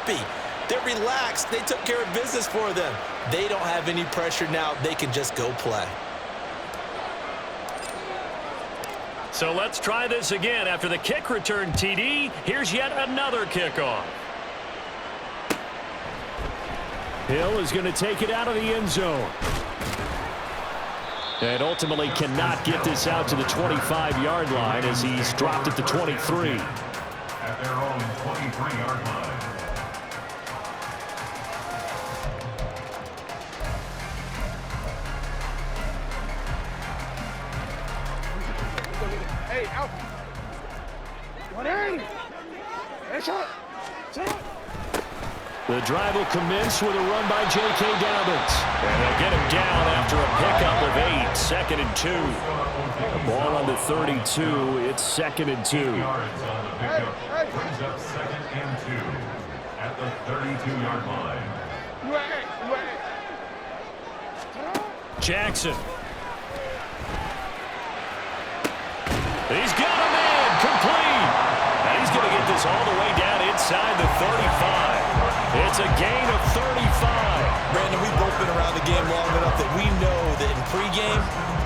happy. They're relaxed. They took care of business for them. They don't have any pressure now. They can just go play. So let's try this again. After the kick return TD, here's yet another kickoff. Hill is going to take it out of the end zone. And ultimately cannot get this out to the 25-yard line as he's dropped at the 23. At their own 23-yard line. Hey, out. 180. Hey, shot. The drive will commence with a run by J.K. Dobbins. And they'll get him down after a pickup of 8. 2nd and 2. The ball on the 32. It's 2nd and 2. Yards on the pickup. Brings up 2nd and 2 at the 32-yard line. Jackson. He's got a man complete. And he's going to get this all the way down inside the 35. It's a gain of 35. Brandon, we've both been around the game long enough that we know that in pregame,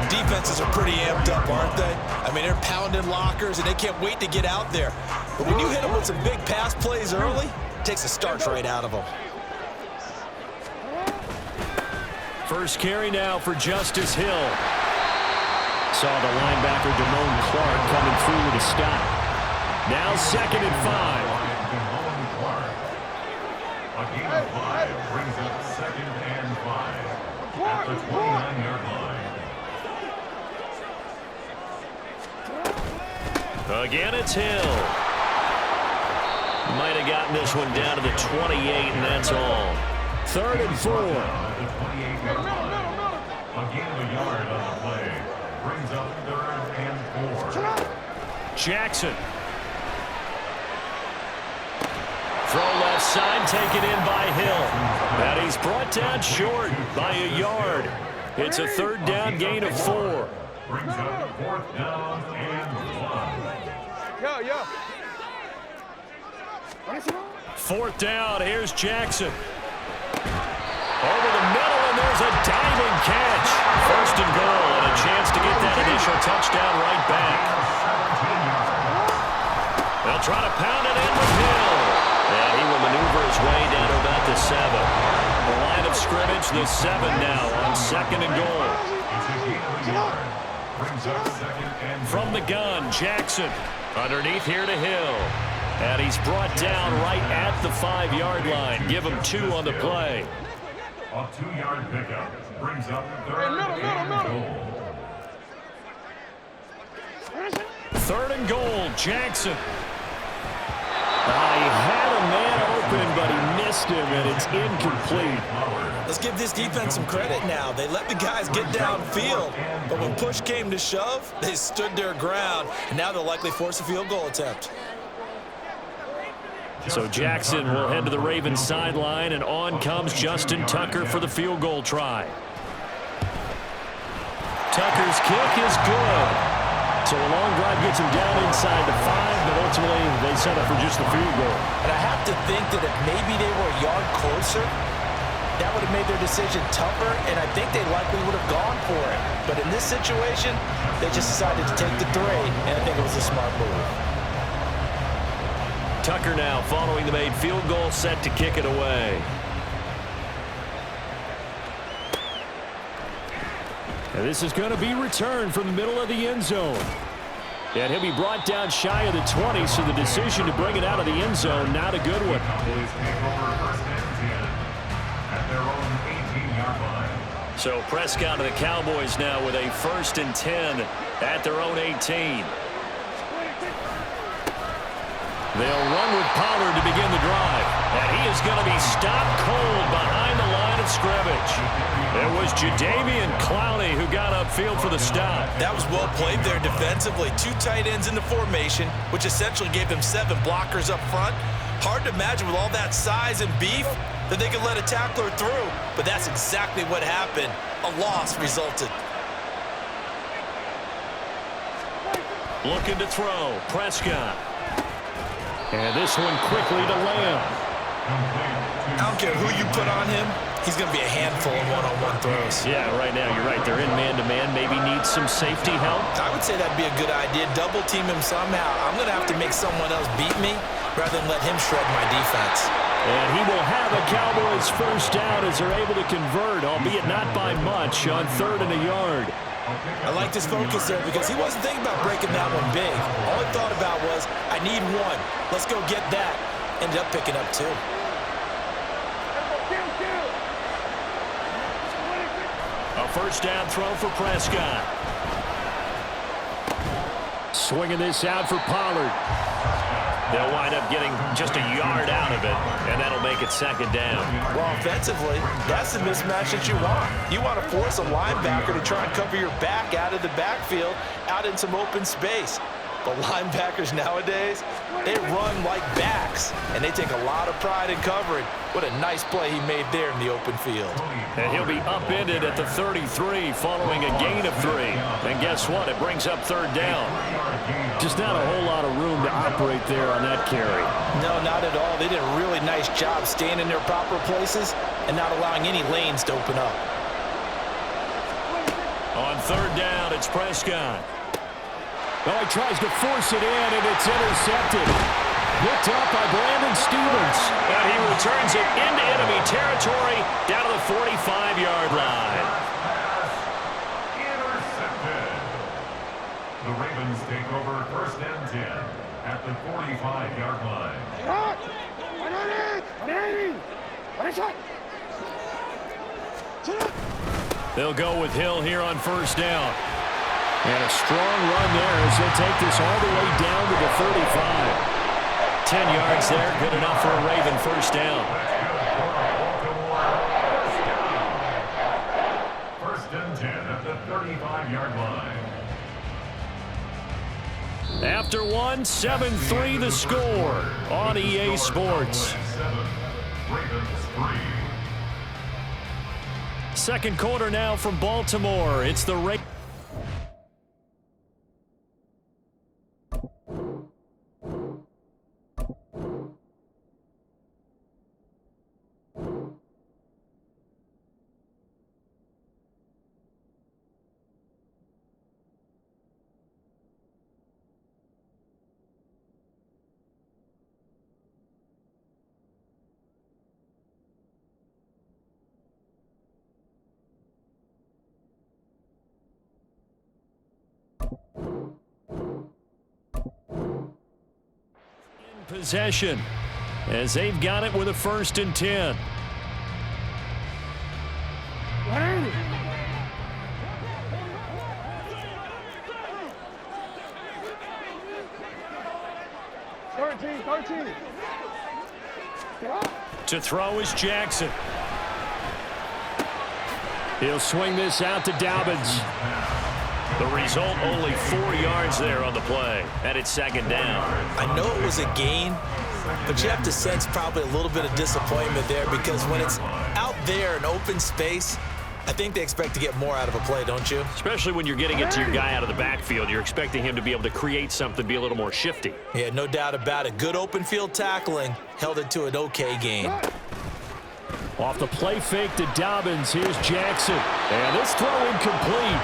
defenses are pretty amped up, aren't they? I mean, they're pounding lockers, and they can't wait to get out there. But when you hit them with some big pass plays early, it takes a starch right out of them. First carry now for Justice Hill. Saw the linebacker Damone Clark coming through with a stop. Now 2nd and 5. A gain of 5 brings up 2nd and 5 at the 29-yard line. Again, it's Hill. Might have gotten this one down to the 28, and that's all. 3rd and 4. At the 28-yard line. A gain of a yard on the play brings up 3rd and 4. Jackson. Throw left side, taken in by Hill. And he's brought down short by a yard. It's a 3rd down gain of 4. Brings up 4th down and 1. Yo. 4th down, here's Jackson. Over the middle, and there's a diving catch. 1st and goal, and a chance to get that initial touchdown right back. They'll try to pound it in with Hill. And he will maneuver his way down to about the 7. The line of scrimmage, the 7 now on 2nd and goal. From the gun, Jackson. Underneath here to Hill. And he's brought down right at the 5-yard line. Give him 2 on the play. A 2-yard pickup brings up 3rd and goal. 3rd and goal, Jackson. He had a man open, but he missed him, and it's incomplete. Let's give this defense some credit now. They let the guys get downfield, but when push came to shove, they stood their ground, and now they'll likely force a field goal attempt. So Jackson will head to the Ravens sideline, and on comes Justin Tucker for the field goal try. Tucker's kick is good. So a long drive gets him down inside the 5, but ultimately they settle for just the field goal. And I have to think that if maybe they were a yard closer, that would have made their decision tougher, and I think they likely would have gone for it. But in this situation, they just decided to take the 3, and I think it was a smart move. Tucker now following the made field goal, set to kick it away. And this is going to be returned from the middle of the end zone. And he'll be brought down shy of the 20, so the decision to bring it out of the end zone, not a good one. So Prescott and the Cowboys now with a 1st and 10 at their own 18. They'll run with Pollard to begin the drive. And he is going to be stopped cold behind the line of scrimmage. It was Jadeveon Clowney who got upfield for the stop. That was well played there defensively. 2 tight ends in the formation, which essentially gave them 7 blockers up front. Hard to imagine with all that size and beef that they could let a tackler through. But that's exactly what happened. A loss resulted. Looking to throw. Prescott. And this one quickly to Lamb. I don't care who you put on him, he's going to be a handful in one-on-one throws. Yeah, right now, you're right. They're in man-to-man. Maybe needs some safety help. I would say that'd be a good idea. Double team him somehow. I'm going to have to make someone else beat me rather than let him shred my defense. And he will have a Cowboys first down as they're able to convert, albeit not by much, on 3rd and a yard. I liked his focus there because he wasn't thinking about breaking that one big. All he thought about was, I need one. Let's go get that. Ended up picking up 2. A first down throw for Prescott. Swinging this out for Pollard. They'll wind up getting just a yard out of it, and that'll make it 2nd down. Well, offensively, that's the mismatch that you want. You want to force a linebacker to try and cover your back out of the backfield, out in some open space. But linebackers nowadays, they run like backs, and they take a lot of pride in covering. What a nice play he made there in the open field. And he'll be upended at the 33 following a gain of 3. And guess what? It brings up 3rd down. Just not a whole lot of room to operate there on that carry. No, not at all. They did a really nice job staying in their proper places and not allowing any lanes to open up. On 3rd down, it's Prescott. Well, he tries to force it in, and it's intercepted. Picked up by Brandon Stevens. And he returns it into enemy territory down to the 45-yard line. Intercepted. The Ravens take over 1st and 10 at the 45-yard line. They'll go with Hill here on 1st down. And a strong run there as they'll take this all the way down to the 35. 10 yards there, good enough for a Raven first down. 1st and 10 at the 35-yard line. After 1, 7-3 the score on EA Sports. 7, Ravens 3. Second quarter now from Baltimore. It's the Ravens. Possession as they've got it with a 1st and 10. To throw is Jackson. He'll swing this out to Dobbins. The result, only 4 yards there on the play, and it's 2nd down. I know it was a gain, but you have to sense probably a little bit of disappointment there because when it's out there in open space, I think they expect to get more out of a play, don't you? Especially when you're getting it to your guy out of the backfield. You're expecting him to be able to create something, be a little more shifty. Yeah, no doubt about it. Good open field tackling held it to an okay gain. Off the play fake to Dobbins, here's Jackson. And this throw incomplete.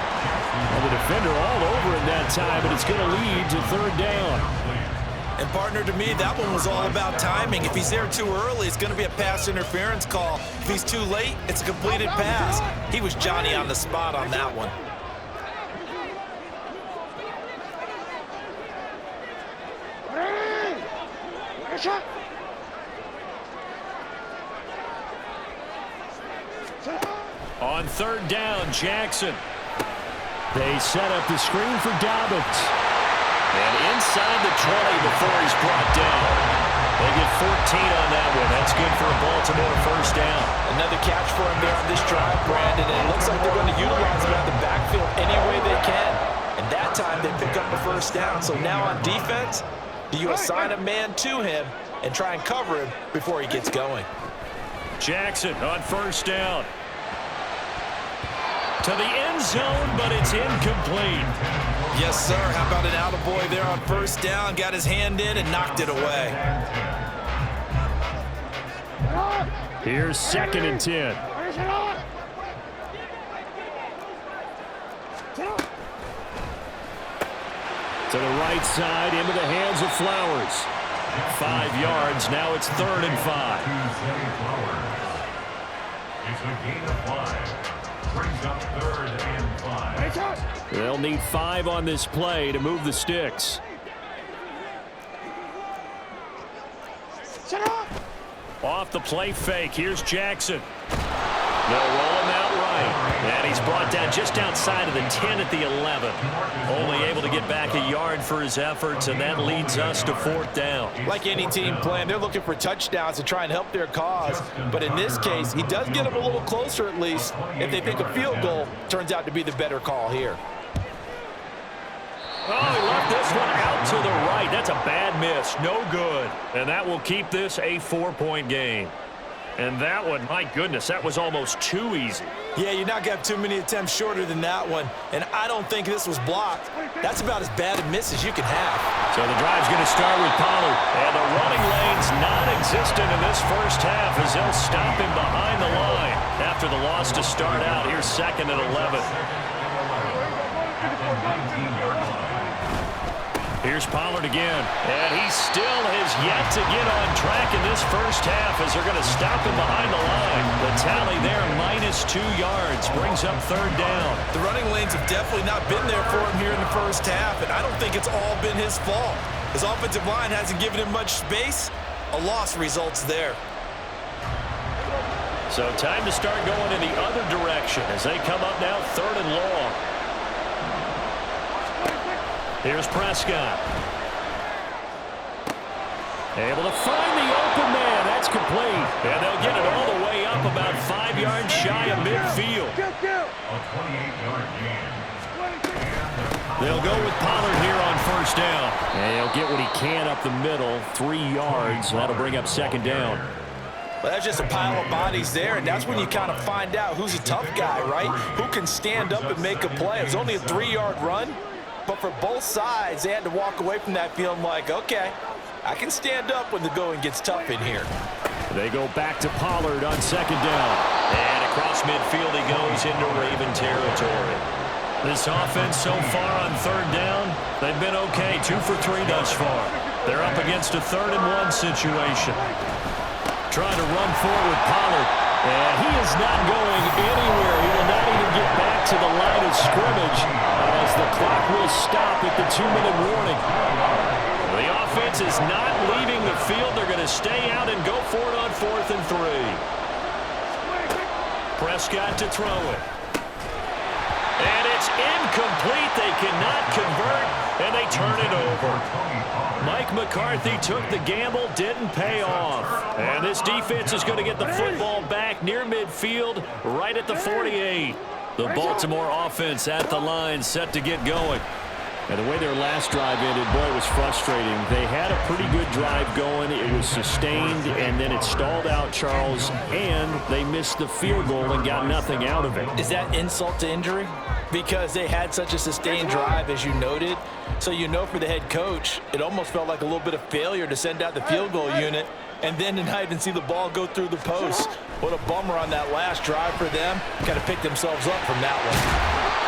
And the defender all over him that time, but it's going to lead to 3rd down. And partner, to me, that one was all about timing. If he's there too early, it's going to be a pass interference call. If he's too late, it's a completed pass. He was Johnny on the spot on that one. On 3rd down, Jackson. They set up the screen for Dobbins. And inside the 20 before he's brought down. They get 14 on that one. That's good for a Baltimore first down. Another catch for him there on this drive, Brandon. And it looks like they're going to utilize him out of the backfield any way they can. And that time they pick up a first down. So now on defense, do you assign a man to him and try and cover him before he gets going? Jackson on first down. To the end zone, but it's incomplete. Yes, sir. How about an attaboy there on first down? Got his hand in and knocked it away. Here's 2nd and 10. To the right side, into the hands of Flowers. 5 yards, now it's 3rd and 5. It's a gain of 5. Brings up 3rd and 5. They'll need 5 on this play to move the sticks. Off the play fake, here's Jackson. They'll roll him out right. And he's brought down just outside of the 10 at the 11. Only able to get back a yard for his efforts, and that leads us to 4th down. Like any team playing, they're looking for touchdowns to try and help their cause. But in this case, he does get them a little closer at least. If they think a field goal turns out to be the better call here. Oh, he left this one out to the right. That's a bad miss. No good. And that will keep this a 4-point game. And that one, my goodness, that was almost too easy. Yeah, you're not going to have too many attempts shorter than that one. And I don't think this was blocked. That's about as bad a miss as you can have. So the drive's going to start with Pollard. And the running lane's non-existent in this first half as they'll stop him behind the line. After the loss to start out, here's 2nd and 11. Here's Pollard again, and he still has yet to get on track in this first half as they're going to stop him behind the line. The tally there, -2 yards, brings up 3rd down. The running lanes have definitely not been there for him here in the first half, and I don't think it's all been his fault. His offensive line hasn't given him much space. A loss results there. So time to start going in the other direction as they come up now 3rd and long. Here's Prescott. Able to find the open man. That's complete. And they'll get it all the way up about 5 yards shy of midfield. A 28-yard gain. They'll go with Pollard here on 1st down. And he'll get what he can up the middle. 3 yards. That'll bring up 2nd down. Well, that's just a pile of bodies there, and that's when you kind of find out who's a tough guy, right? Who can stand up and make a play. It's only a 3-yard run. But for both sides, they had to walk away from that feeling like, okay, I can stand up when the going gets tough in here. They go back to Pollard on 2nd down. And across midfield he goes into Raven territory. This offense so far on 3rd down, they've been okay, 2 for 3 thus far. They're up against a 3rd and 1 situation. Trying to run forward with Pollard. And he is not going anywhere. He will not even get back to the line of scrimmage as the clock will stop at the 2-minute warning. The offense is not leaving the field. They're going to stay out and go for it on 4th and 3. Prescott to throw it. And it's incomplete. They cannot convert, and they turn it over. Mike McCarthy took the gamble, didn't pay off. And this defense is going to get the football back near midfield, right at the 48. The Baltimore offense at the line, set to get going. And the way their last drive ended, boy, it was frustrating. They had a pretty good drive going. It was sustained, and then it stalled out, Charles, and they missed the field goal and got nothing out of it. Is that insult to injury? Because they had such a sustained drive, as you noted. So you know for the head coach, it almost felt like a little bit of failure to send out the field goal unit and then to not even see the ball go through the post. What a bummer on that last drive for them. Got to pick themselves up from that one.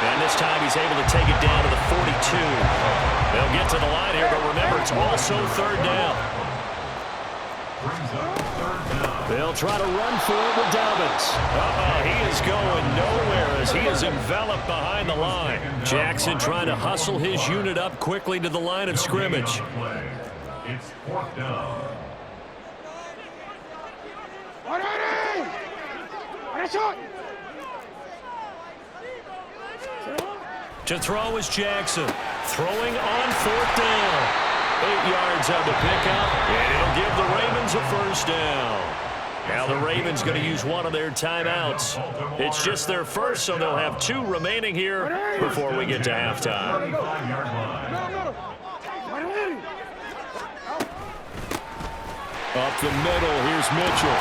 And this time he's able to take it down to the 42. They'll get to the line here, but remember, it's also 3rd down. They'll try to run for it with Dobbins. He is going nowhere as he is enveloped behind the line. Jackson trying to hustle his unit up quickly to the line of scrimmage. It's 4th down. To throw is Jackson. Throwing on 4th down. 8 yards on the pickup, and it'll give the Ravens a 1st down. Now the Ravens going to use one of their timeouts. It's just their first, so they'll have 2 remaining here before we get to halftime. Up the middle, here's Mitchell.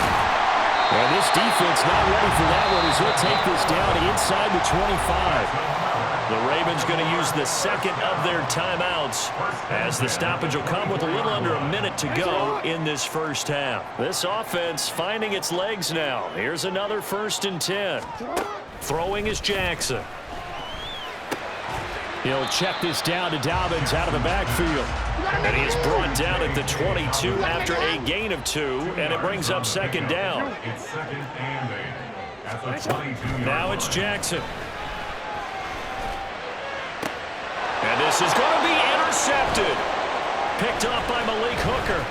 And this defense not ready for that one as he'll take this down inside the 25. The Ravens going to use the second of their timeouts as the stoppage will come with a little under a minute to go in this first half. This offense finding its legs now. Here's another 1st and 10. Throwing is Jackson. He'll check this down to Dobbins out of the backfield. And he is brought down at the 22 after a gain of 2, and it brings up 2nd down. It's 2nd and 8 at the 22-yard Now it's Jackson. And this is going to be intercepted. Picked off by Malik Hooker.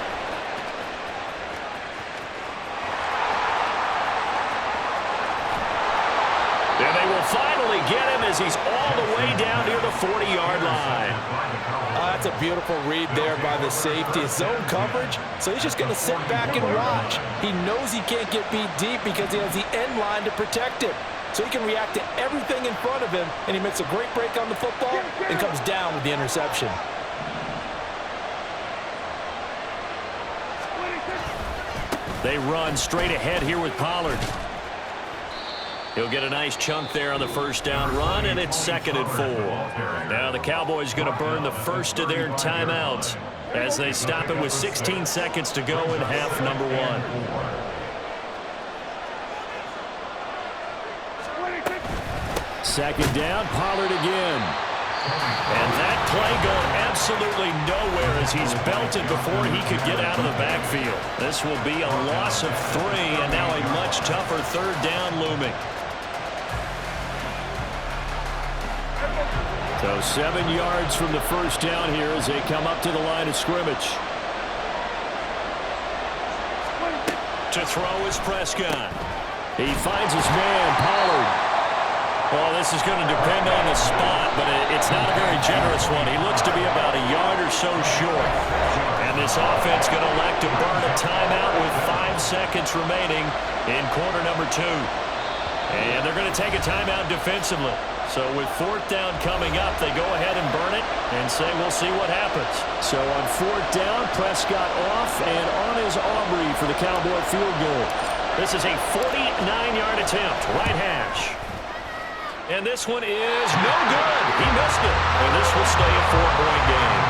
And they will finally get him as he's all the way down near the 40-yard line. That's a beautiful read there by the safety. It's zone coverage, so he's just going to sit back and watch. He knows he can't get beat deep because he has the end line to protect him. So he can react to everything in front of him, and he makes a great break on the football and comes down with the interception. They run straight ahead here with Pollard. He'll get a nice chunk there on the 1st down run, and it's 2nd and 4. Now the Cowboys going to burn the first of their timeouts as they stop it with 16 seconds to go in half number 1. 2nd down, Pollard again. And that play going absolutely nowhere as he's belted before he could get out of the backfield. This will be a loss of 3, and now a much tougher 3rd down looming. So 7 yards from the 1st down here as they come up to the line of scrimmage. To throw is Prescott. He finds his man, Pollard. Well, this is going to depend on the spot, but it's not a very generous one. He looks to be about a yard or so short. And this offense going to elect to burn a timeout with 5 seconds remaining in quarter number 2. And they're going to take a timeout defensively. So with 4th down coming up, they go ahead and burn it and say we'll see what happens. So on 4th down, Prescott off and on is Aubrey for the Cowboy field goal. This is a 49-yard attempt, right hash. And this one is no good. He missed it. And this will stay a 4-point game.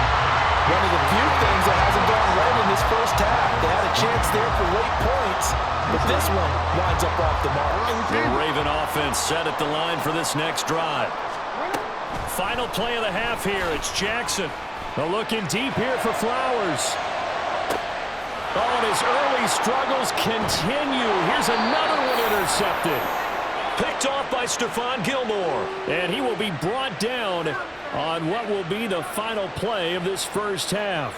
One of the few things that hasn't gone right in this first half. They had a chance there for late points, but this one winds up off the mark. The Raven offense set at the line for this next drive. Final play of the half here. It's Jackson. Looking deep here for Flowers. Oh, and his early struggles continue. Here's another one intercepted. Picked off by Stephon Gilmore. And he will be brought down on what will be the final play of this first half.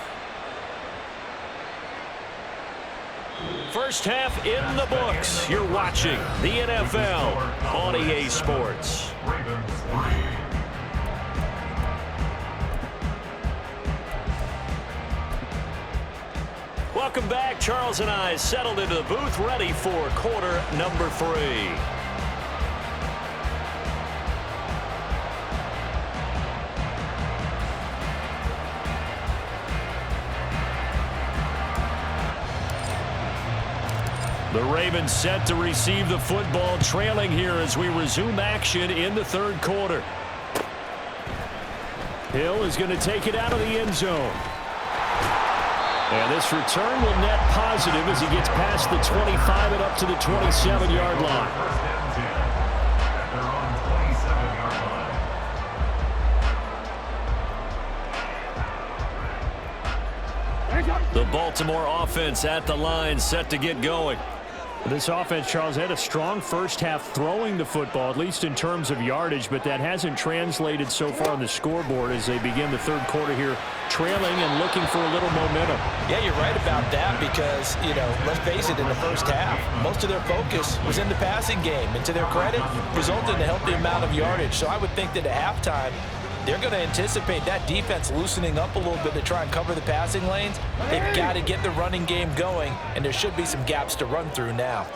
First half in the books. You're watching the NFL on EA Sports. Welcome back. Charles and I settled into the booth, ready for quarter number 3. The Ravens set to receive the football, trailing here as we resume action in the 3rd quarter. Hill is going to take it out of the end zone. And this return will net positive as he gets past the 25 and up to the 27-yard line. The Baltimore offense at the line, set to get going. This offense, Charles, had a strong first half throwing the football, at least in terms of yardage, but that hasn't translated so far on the scoreboard as they begin the 3rd quarter here, trailing and looking for a little momentum. Yeah, you're right about that because, let's face it, in the first half, most of their focus was in the passing game, and to their credit, resulted in a healthy amount of yardage. So I would think that at halftime, they're going to anticipate that defense loosening up a little bit to try and cover the passing lanes. They've got to get the running game going, and there should be some gaps to run through now.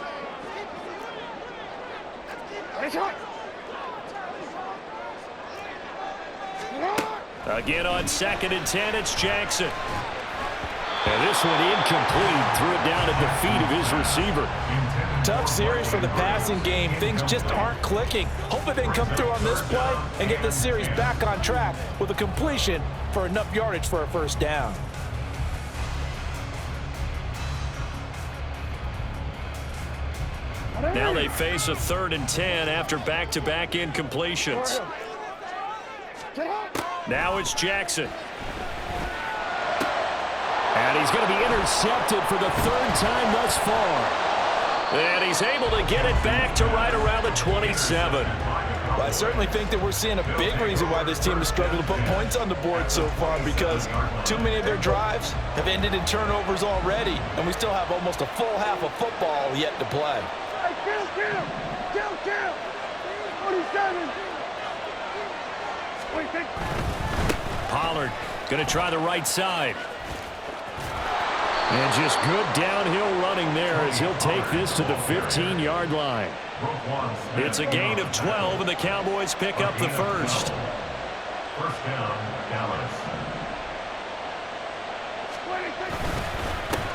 Again on 2nd and 10, it's Jackson. And this one incomplete. Threw it down at the feet of his receiver. Tough series for the passing game. Things just aren't clicking. Hopefully they can come through on this play and get this series back on track with a completion for enough yardage for a first down. Now they face a 3rd and 10 after back-to-back incompletions. Now it's Jackson. And he's going to be intercepted for the 3rd time thus far. And he's able to get it back to right around the 27. Well, I certainly think that we're seeing a big reason why this team has struggled to put points on the board so far, because too many of their drives have ended in turnovers already, and we still have almost a full half of football yet to play. Hey, kill! 47! 26! Pollard going to try the right side. And just good downhill running there as he'll take this to the 15-yard line. It's a gain of 12, and the Cowboys pick up the first. First down, Dallas.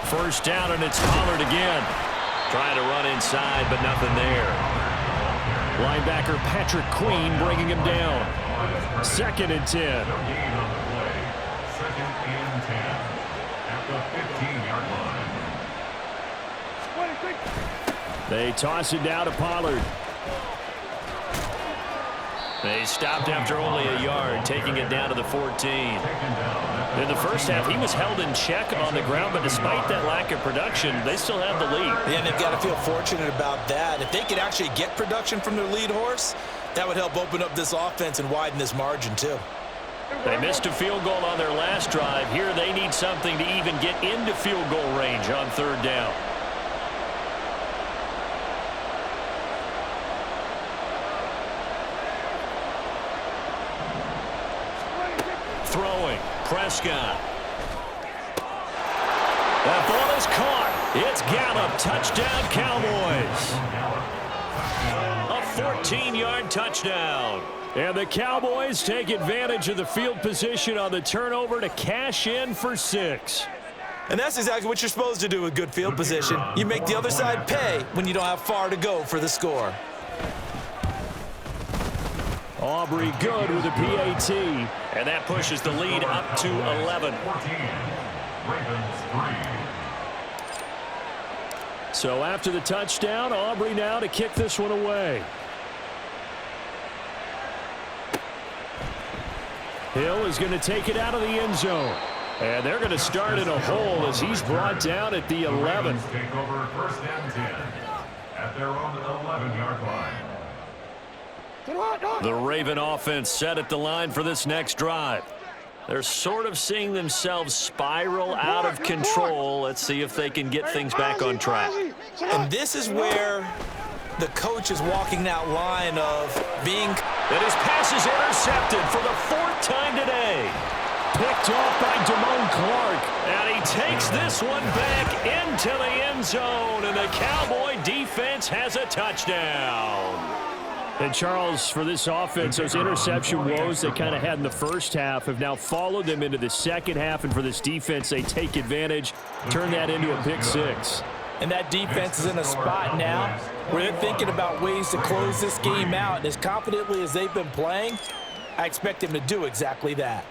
First down, and it's Pollard again. Trying to run inside, but nothing there. Linebacker Patrick Queen bringing him down. 2nd and 10. No gain on the play. 2nd and 10. At the 15-yard line. They toss it down to Pollard. They stopped after only a yard, taking it down to the 14. In the first half, he was held in check on the ground, but despite that lack of production, they still have the lead. Yeah, and they've got to feel fortunate about that. If they could actually get production from their lead horse, that would help open up this offense and widen this margin too. They missed a field goal on their last drive. Here they need something to even get into field goal range on 3rd down. Throwing, Prescott. That ball is caught. It's Gallup. Touchdown, Cowboys. A 14-yard touchdown. And the Cowboys take advantage of the field position on the turnover to cash in for 6. And that's exactly what you're supposed to do with good field position. You make the other side pay when you don't have far to go for the score. Aubrey good with a PAT. And that pushes the lead up to 11. 14. Ravens 3. So after the touchdown, Aubrey now to kick this one away. Hill is going to take it out of the end zone. And they're going to start in a hole as he's brought down at the 11. Take over 1st and 10 at their own 11-yard line. The Raven offense set at the line for this next drive. They're sort of seeing themselves spiral out of control. Let's see if they can get things back on track. And this is where the coach is walking that line of being... And his pass is intercepted for the 4th time today. Picked off by Damone Clark. And he takes this one back into the end zone. And the Cowboy defense has a touchdown. And, Charles, for this offense, those interception woes they kind of had in the first half have now followed them into the second half. And for this defense, they take advantage, turn that into a pick-6. And that defense is in a spot now where they're thinking about ways to close this game out. And as confidently as they've been playing, I expect them to do exactly that.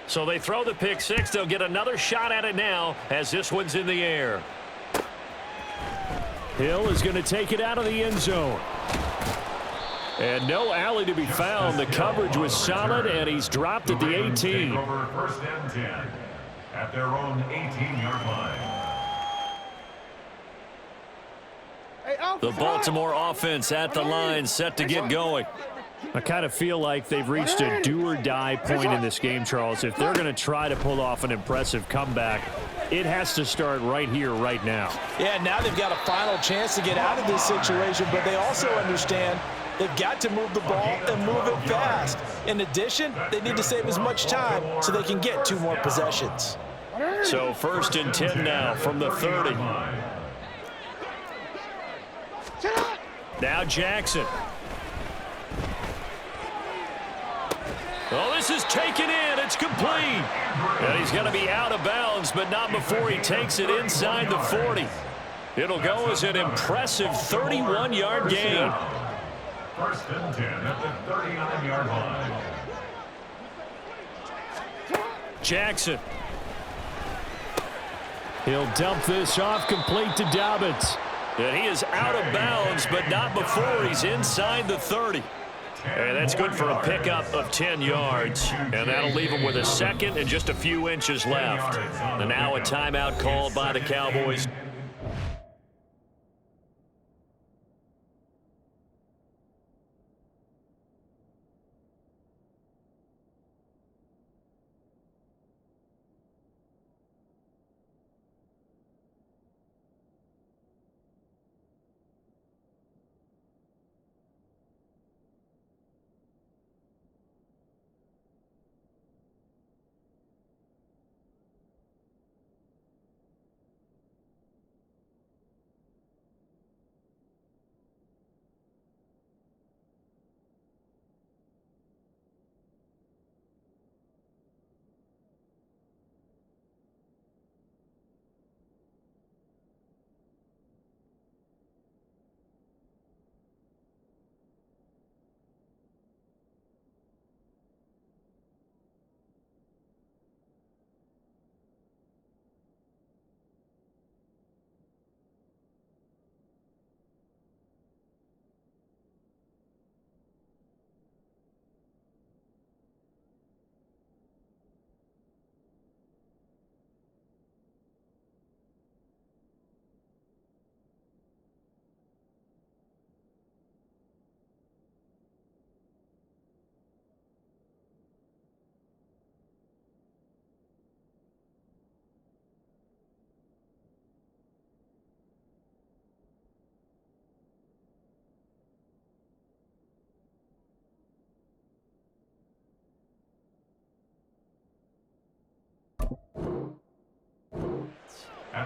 So they throw the pick-6. They'll get another shot at it now as this one's in the air. Hill is going to take it out of the end zone. And no alley to be found. The coverage was solid, and he's dropped at the 18. Over 1st and 10 at their own 18-yard line. The Baltimore offense at the line, set to get going. I kind of feel like they've reached a do-or-die point in this game, Charles. If they're going to try to pull off an impressive comeback, it has to start right here, right now. Yeah, now they've got a final chance to get out of this situation, but they also understand they've got to move the ball and move it fast. In addition, they need to save as much time so they can get 2 more possessions. So 1st and 10 now from the 30. Now Jackson. Oh, this is taken in. It's complete. And he's going to be out of bounds, but not before he takes it inside the 40. It'll go as an impressive 31-yard gain. First and 10 at the 39-yard line. Jackson. He'll dump this off complete to Dobbins. And he is out of bounds, but not before he's inside the 30. And that's good for a pickup of 10 yards. And that'll leave him with a second and just a few inches left. And now a timeout called by the Cowboys.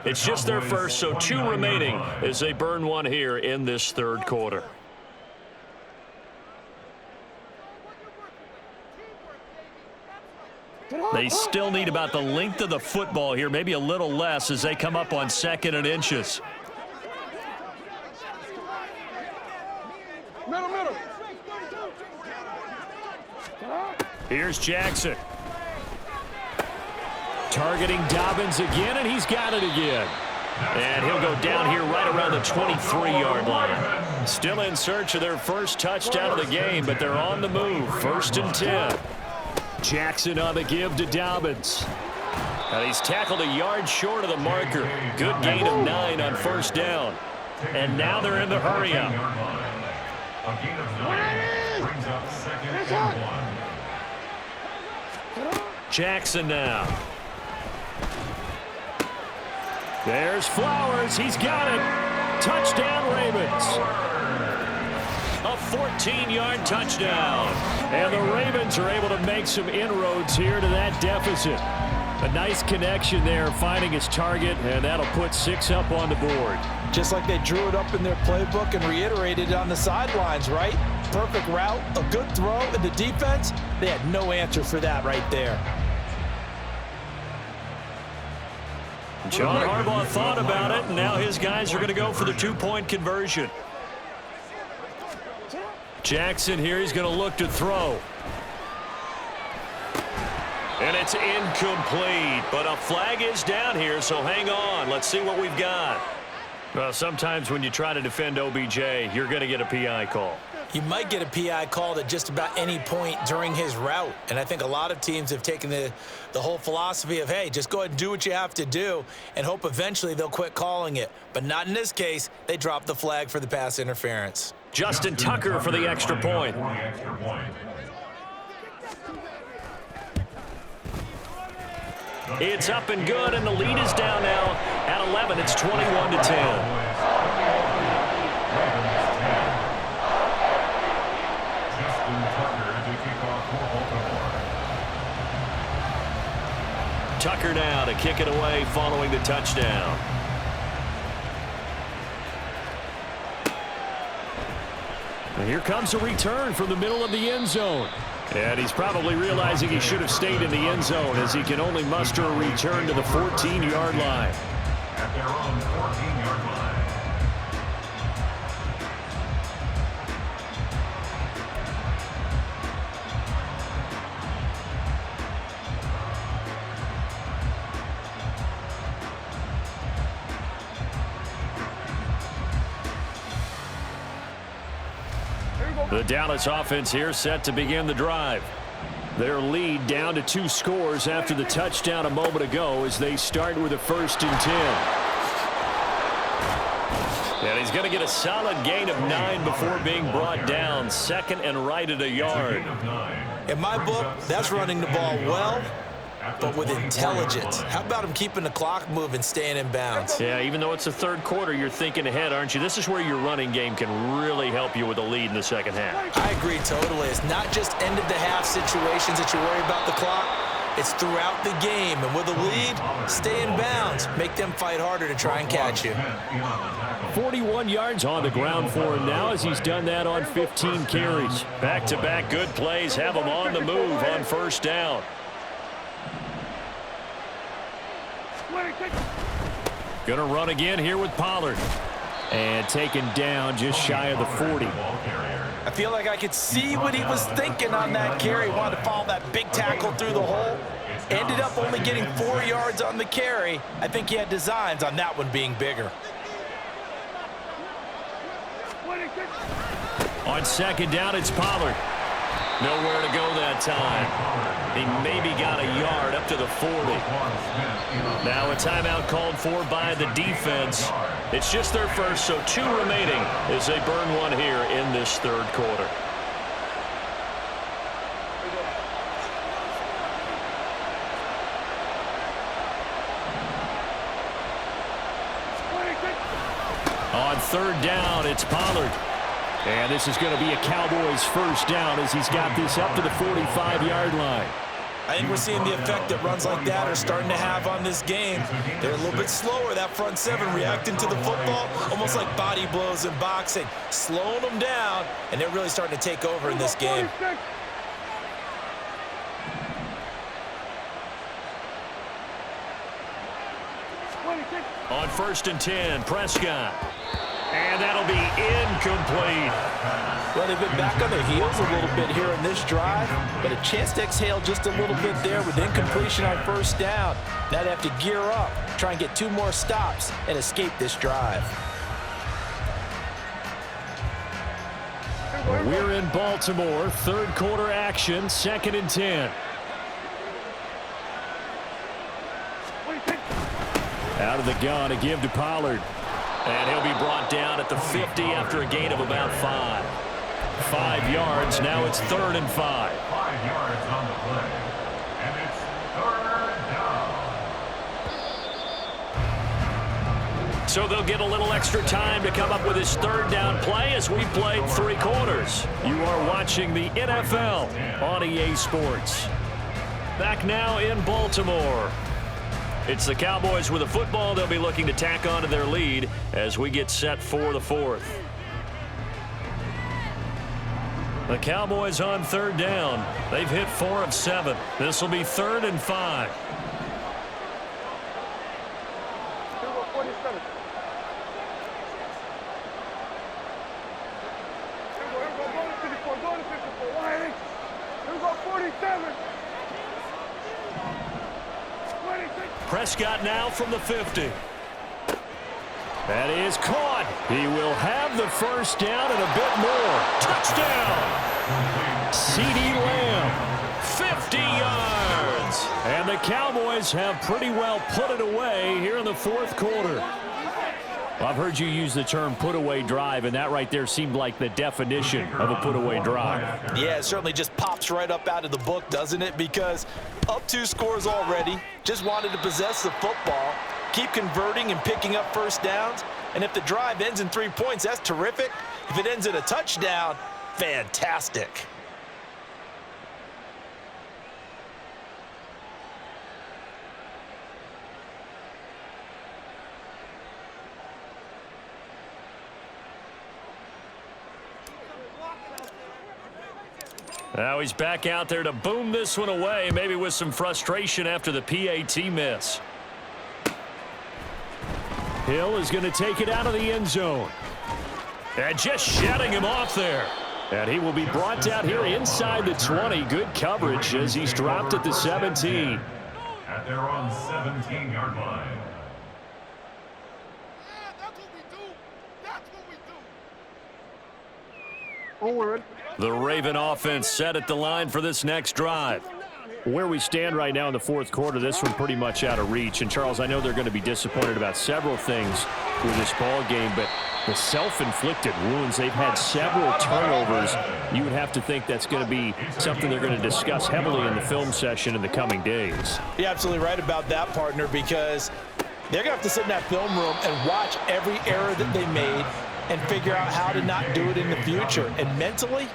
It's just their first, so 2 remaining as they burn one here in this third quarter. They still need about the length of the football here, maybe a little less as they come up on 2nd and inches. Middle. Here's Jackson. Targeting Dobbins again, and he's got it again. And he'll go down here right around the 23-yard line. Still in search of their first touchdown of the game, but they're on the move. 1st and 10. Jackson on the give to Dobbins. And he's tackled a yard short of the marker. Good gain of 9 on 1st down. And now they're in the hurry-up. A gain of 9 brings up 2nd and 1. Jackson now. There's Flowers. He's got it. Touchdown, Ravens. A 14-yard touchdown. And the Ravens are able to make some inroads here to that deficit. A nice connection there, finding his target, and that'll put 6 up on the board. Just like they drew it up in their playbook and reiterated it on the sidelines, right? Perfect route, a good throw, and the defense, they had no answer for that right there. John Harbaugh thought about it, and now his guys are going to go for the 2-point conversion. Jackson here, he's going to look to throw. And it's incomplete, but a flag is down here, so hang on. Let's see what we've got. Well, sometimes when you try to defend OBJ, you're going to get a PI call. You might get a PI called at just about any point during his route. And I think a lot of teams have taken the whole philosophy of, hey, just go ahead and do what you have to do and hope eventually they'll quit calling it. But not in this case. They dropped the flag for the pass interference. Justin Tucker for the extra point. It's up and good, and the lead is down now at 11. It's 21-10. Tucker now to kick it away following the touchdown. And here comes a return from the middle of the end zone. And he's probably realizing he should have stayed in the end zone as he can only muster a return to the 14-yard line. At their own 14-yard line. The Dallas offense here set to begin the drive. Their lead down to 2 scores after the touchdown a moment ago as they start with a 1st and 10. And he's going to get a solid gain of 9 before being brought down. 2nd and right at a yard. In my book, that's running the ball well, but with intelligence. How about him keeping the clock moving, staying in bounds? Yeah, even though it's the 3rd quarter, you're thinking ahead, aren't you? This is where your running game can really help you with a lead in the 2nd half. I agree totally. It's not just end-of-the-half situations that you worry about the clock. It's throughout the game. And with a lead, stay in bounds. Make them fight harder to try and catch you. 41 yards on the ground for him now as he's done that on 15 carries. Back-to-back good plays have him on the move on 1st down. Gonna run again here with Pollard. And taken down just shy of the 40. I feel like I could see what he was thinking on that carry. Wanted to follow that big tackle through the hole. Ended up only getting 4 yards on the carry. I think he had designs on that one being bigger. On 2nd down, it's Pollard. Nowhere to go that time. He maybe got a yard up to the 40. Now a timeout called for by the defense. It's just their first, so 2 remaining as they burn one here in this 3rd quarter. On 3rd down, it's Pollard. And this is going to be a Cowboys 1st down as he's got this up to the 45-yard line. I think we're seeing the effect that runs like that are starting to have on this game. They're a little bit slower, that front 7, reacting to the football, almost like body blows in boxing, slowing them down, and they're really starting to take over in this game. On 1st and 10, Prescott. And that'll be incomplete. Well, they've been back on their heels a little bit here in this drive, but a chance to exhale just a little bit there with incompletion on 1st down. Now they have to gear up, try and get 2 more stops, and escape this drive. We're in Baltimore, 3rd quarter action, 2nd and 10. Out of the gun to give to Pollard. And he'll be brought down at the 50 after a gain of about 5. 5 yards. Now it's 3rd and 5. 5 yards on the play. And it's 3rd down. So they'll get a little extra time to come up with his 3rd down play as we played 3 quarters. You are watching the NFL on EA Sports. Back now in Baltimore. It's the Cowboys with a football. They'll be looking to tack on to their lead as we get set for the 4th. The Cowboys on 3rd down. They've hit 4 of 7. This will be 3rd and 5. Prescott now from the 50. That is caught. He will have the 1st down and a bit more. Touchdown! CeeDee Lamb, 50 yards. And the Cowboys have pretty well put it away here in the 4th quarter. Well, I've heard you use the term put-away drive, and that right there seemed like the definition of a put-away drive. Yeah, it certainly just pops right up out of the book, doesn't it? Because up 2 scores already, just wanted to possess the football, keep converting and picking up 1st downs. And if the drive ends in 3 points, that's terrific. If it ends in a touchdown, fantastic. Now he's back out there to boom this one away, maybe with some frustration after the PAT miss. Hill is going to take it out of the end zone. And just shutting him off there. And he will be brought down here inside the 20. Good coverage as he's dropped at the 17. At their own 17-yard line. Yeah, that's what we do. That's what we do. Onward. The Raven offense set at the line for this next drive. Where we stand right now in the fourth quarter, this one pretty much out of reach. And, Charles, I know they're going to be disappointed about several things with this ball game, but the self-inflicted wounds, they've had several turnovers. You would have to think that's going to be something they're going to discuss heavily in the film session in the coming days. You're absolutely right about that, partner, because they're going to have to sit in that film room and watch every error that they made and figure out how to not do it in the future. And mentally,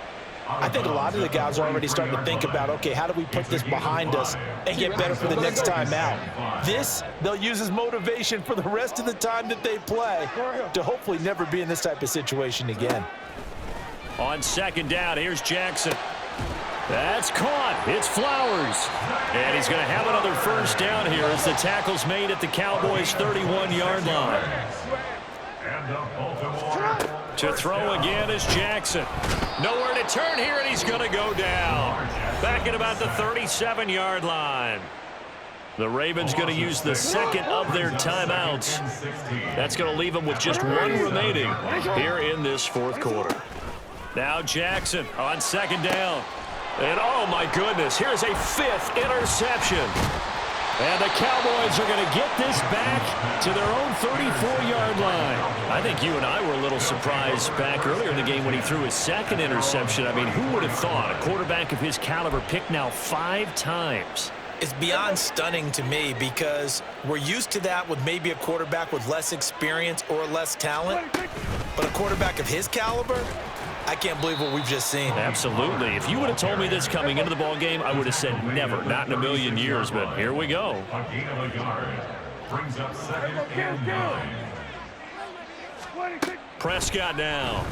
I think a lot of the guys are already starting to think about, okay, how do we put this behind us and get better for the next time out? This, they'll use as motivation for the rest of the time that they play to hopefully never be in this type of situation again. On second down, here's Jackson. That's caught. It's Flowers. And he's going to have another first down here as the tackle's made at the Cowboys' 31-yard line. To throw again is Jackson. Nowhere to turn here, and he's going to go down. Back at about the 37-yard line. The Ravens going to use the second of their timeouts. That's going to leave them with just one remaining here in this fourth quarter. Now Jackson on second down. And oh my goodness, here's a fifth interception. And the Cowboys are going to get this back to their own 34-yard line. I think you and I were a little surprised back earlier in the game when he threw his second interception. I mean, who would have thought a quarterback of his caliber picked now 5 times? It's beyond stunning to me because we're used to that with maybe a quarterback with less experience or less talent. But a quarterback of his caliber, I can't believe what we've just seen. Absolutely. If you would have told me this coming into the ball game, I would have said never, not in a million years. But here we go. A gain of a yard. Brings up 2nd and 9. Prescott now.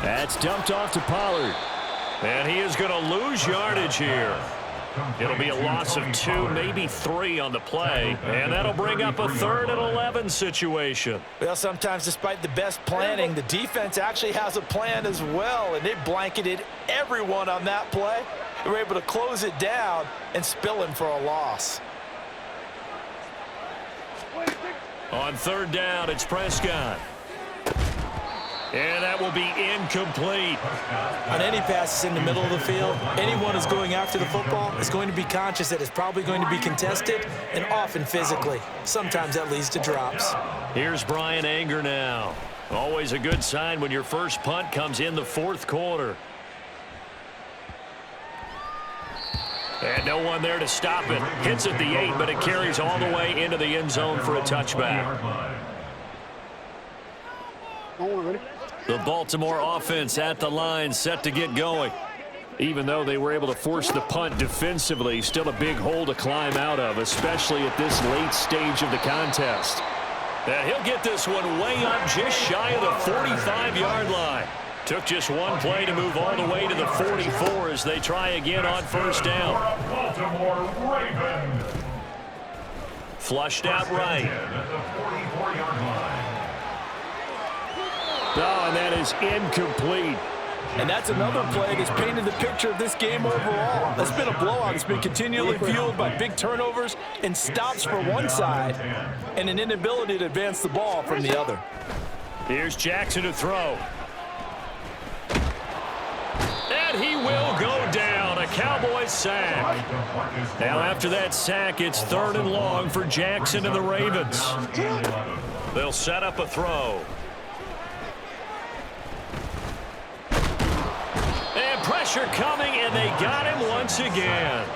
That's dumped off to Pollard. And he is going to lose yardage here. It'll be a loss of 2, maybe 3 on the play. And that'll bring up a 3rd and 11 situation. Well, sometimes despite the best planning, the defense actually has a plan as well. And they blanketed everyone on that play. They were able to close it down and spill him for a loss. On 3rd down, it's Prescott. And that will be incomplete. On any passes in the middle of the field, anyone who's going after the football is going to be conscious that it's probably going to be contested and often physically. Sometimes that leads to drops. Here's Brian Anger now. Always a good sign when your first punt comes in the fourth quarter. And no one there to stop it. Hits at the 8, but it carries all the way into the end zone for a touchback. The Baltimore offense at the line, set to get going. Even though they were able to force the punt defensively, still a big hole to climb out of, especially at this late stage of the contest. And he'll get this one way up just shy of the 45-yard line. Took just one play to move all the way to the 44 as they try again on first down. Baltimore Ravens. Flushed out right. At the 44-yard line. Oh, and that is incomplete. And that's another play that's painted the picture of this game overall. That's been a blowout. It's been continually fueled by big turnovers and stops for one side and an inability to advance the ball from the other. Here's Jackson to throw. And he will go down. A Cowboys sack. Now after that sack, it's 3rd and long for Jackson and the Ravens. They'll set up a throw. And pressure coming, and they got him once again.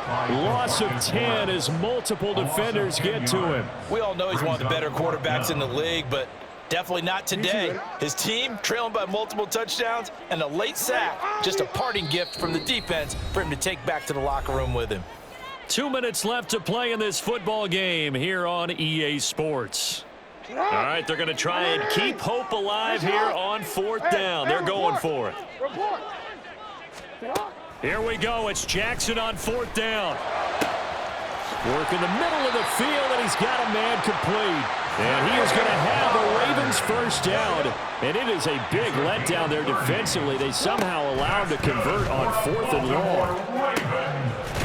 Loss of 10 as multiple defenders get to him. We all know he's one of the better quarterbacks in the league, but definitely not today. His team trailing by multiple touchdowns and a late sack, just a parting gift from the defense for him to take back to the locker room with him. 2 minutes left to play in this football game here on EA Sports. All right, they're going to try and keep hope alive here on 4th down. They're going for it. Here we go. It's Jackson on 4th down. Work in the middle of the field, and he's got a man complete. And he is going to have the Ravens first down. And it is a big letdown there defensively. They somehow allow him to convert on 4th and long.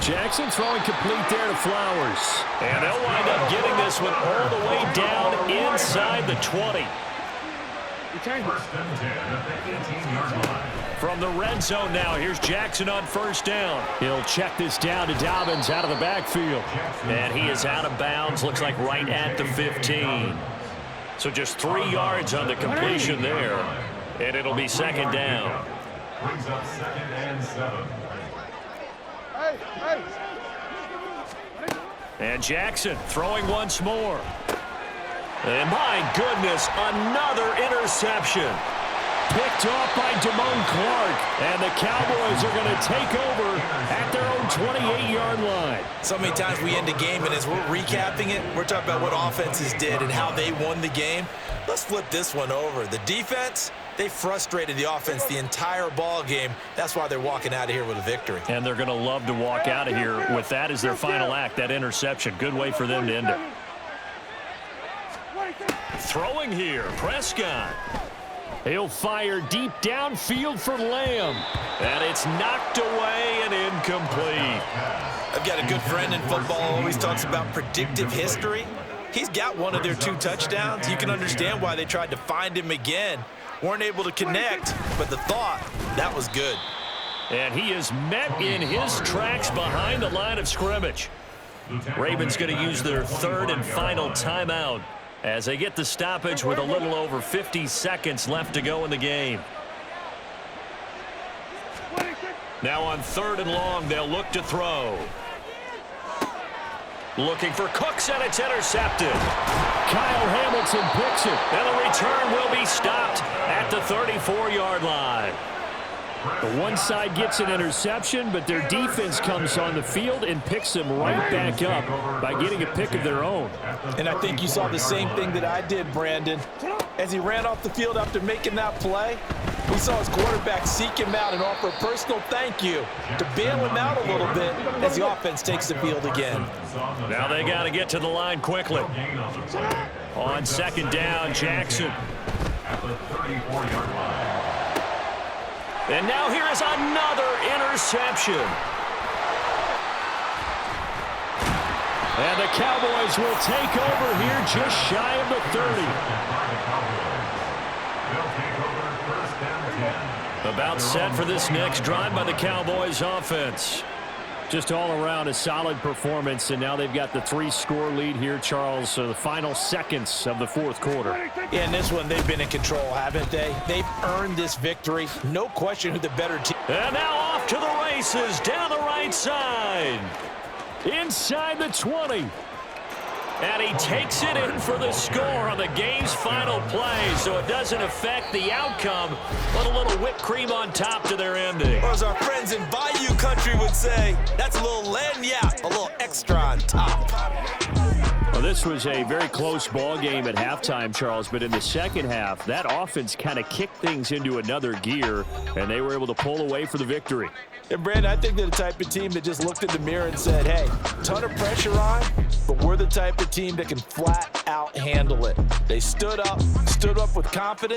Jackson throwing complete there to Flowers. And they'll wind up getting this one all the way down inside the 20. First and 10 at the 18-yard line. From the red zone now, here's Jackson on 1st down. He'll check this down to Dobbins out of the backfield. And he is out of bounds, looks like right at the 15. So just 3 yards on the completion there. And it'll be 2nd down. Brings up 2nd and 7. And Jackson throwing once more. And my goodness, another interception. Picked off by Damone Clark. And the Cowboys are going to take over at their own 28-yard line. So many times we end a game, and as we're recapping it, we're talking about what offenses did and how they won the game. Let's flip this one over. The defense, they frustrated the offense the entire ball game. That's why they're walking out of here with a victory. And they're going to love to walk out of here with that as their final act, that interception. Good way for them to end it. Throwing here, Prescott. He'll fire deep downfield for Lamb. And it's knocked away and incomplete. I've got a good friend in football, always talks about predictive history. He's got one of their 2 touchdowns. You can understand why they tried to find him again. Weren't able to connect, but the thought, that was good. And he is met in his tracks behind the line of scrimmage. Ravens going to use their 3rd and final timeout as they get the stoppage with a little over 50 seconds left to go in the game. Now on 3rd and long, they'll look to throw. Looking for Cooks, and it's intercepted. Kyle Hamilton picks it, and the return will be stopped at the 34-yard line. The one side gets an interception, but their defense comes on the field and picks them right back up by getting a pick of their own. And I think you saw the same thing that I did, Brandon. As he ran off the field after making that play, we saw his quarterback seek him out and offer a personal thank you to bail him out a little bit as the offense takes the field again. Now they got to get to the line quickly. On 2nd down, Jackson. At the 34-yard line. And now here is another interception. And the Cowboys will take over here just shy of the 30. About set for this next drive by the Cowboys offense. Just all around a solid performance, and now they've got the 3-score lead here, Charles, so the final seconds of the 4th quarter. Yeah, in this one, they've been in control, haven't they? They've earned this victory. No question who the better team. And now off to the races down the right side. Inside the 20. And he takes it in for the score on the game's final play, so it doesn't affect the outcome, but a little whipped cream on top to their ending. Or as our friends in Bayou Country would say, that's a little lagniappe, a little extra on top. Well, this was a very close ball game at halftime, Charles, but in the second half, that offense kind of kicked things into another gear, and they were able to pull away for the victory. And, Brandon, I think they're the type of team that just looked in the mirror and said, hey, ton of pressure on, but we're the type of team that can flat out handle it. They stood up with confidence.